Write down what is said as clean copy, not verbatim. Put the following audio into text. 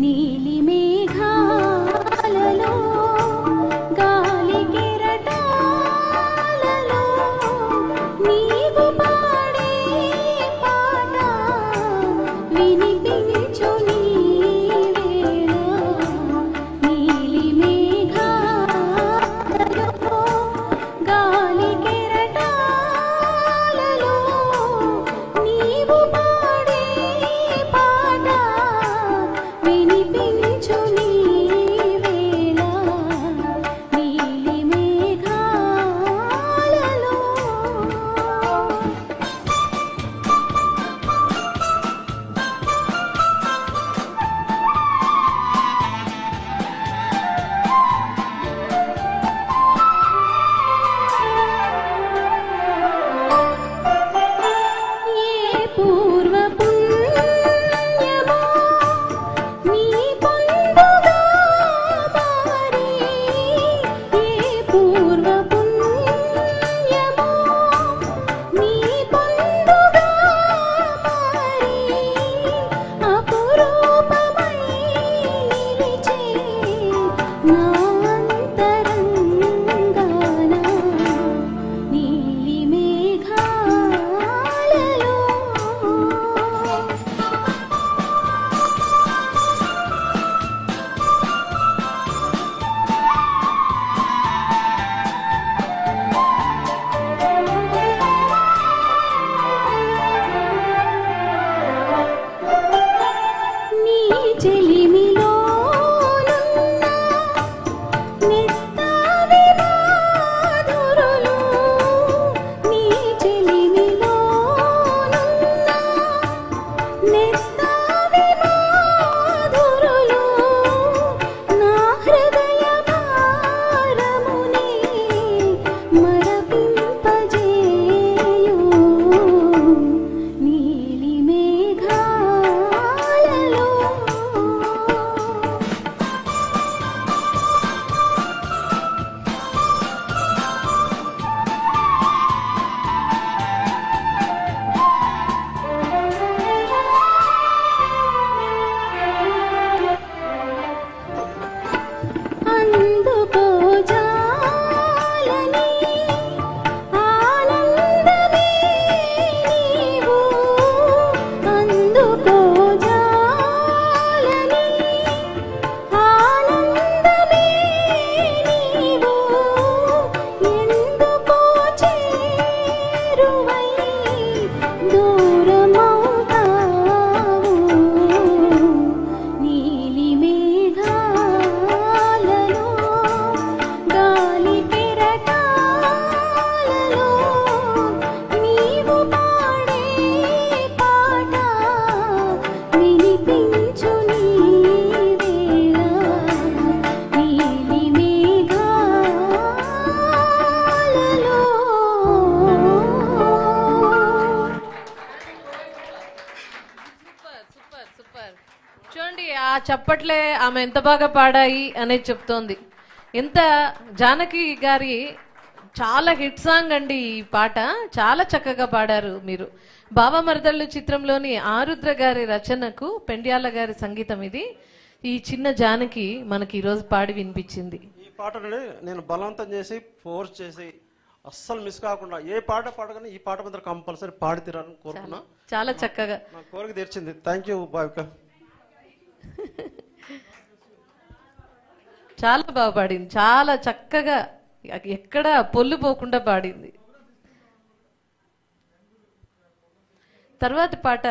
నీలి మేఘాలలో గాలి కెరటాలలో నీవు పాడే పాట వినిపించు నీ వేళ నీలి మేఘాలలో గాలి కెరటాలలో నీవు పాడే పాట వినిపించు నీ వేళ నీలి మేఘాలలో ఏ పూర్వ పుణ్యమో నీ పండుగా మారి ఏ పూర్వ పుణ్యమో నీ పండుగా మారి అపురూపమై నిలిచే నా అంతరంగాన నీలి మేఘాలలో నీ చెలిమిలోనున్న నెత్తావి మాధురులు నీ చెలిమిలోనున్న నెత్తావి మాధురులు నా హృదయ భారముని మరపింపజేయు నీలి మేఘాలలో అందుకో జాలని ఆనందమే నీవు అందుకో జాలని ఆనందమే నీవు ఎందుకో చేరువై దూరమవుతావు నీలి మేఘాలలో గాలి కెరటాలలో నీవు పాడే పాట వినిపించు నీ వేళ నీలి మేఘాలలో సూపర్ సూపర్ సూపర్. చూడండి ఆ చప్పట్లే ఆమె ఎంత బాగా పాడాయి అనేది చెప్తోంది. ఎంత జానకి గారి చాలా హిట్ సాంగ్ అండి ఈ పాట. చాలా చక్కగా పాడారు మీరు. బావమరదళ్ళు చిత్రంలోని ఆరుద్ర గారి రచనకు పెండ్యాల గారి సంగీతం ఇది. ఈ చిన్న జానకి మనకి ఈరోజు పాడి వినిపించింది. ఈ పాటని నేను బలవంతం చేసి ఫోర్స్ చేసి అస్సలు మిస్ కాకుండా ఏ పాట పాడగానే ఈ పాట మాత్రం కంపల్సరీ పాడి తీరాలని కోరుకున్నా. చాలా చక్కగా నా కోరిక తీర్చింది. Thank you Bhavika. చాలా బాగా పాడింది. చాలా చక్కగా ఎక్కడ పొల్లు పోకుండా పాడింది. తర్వాత పాట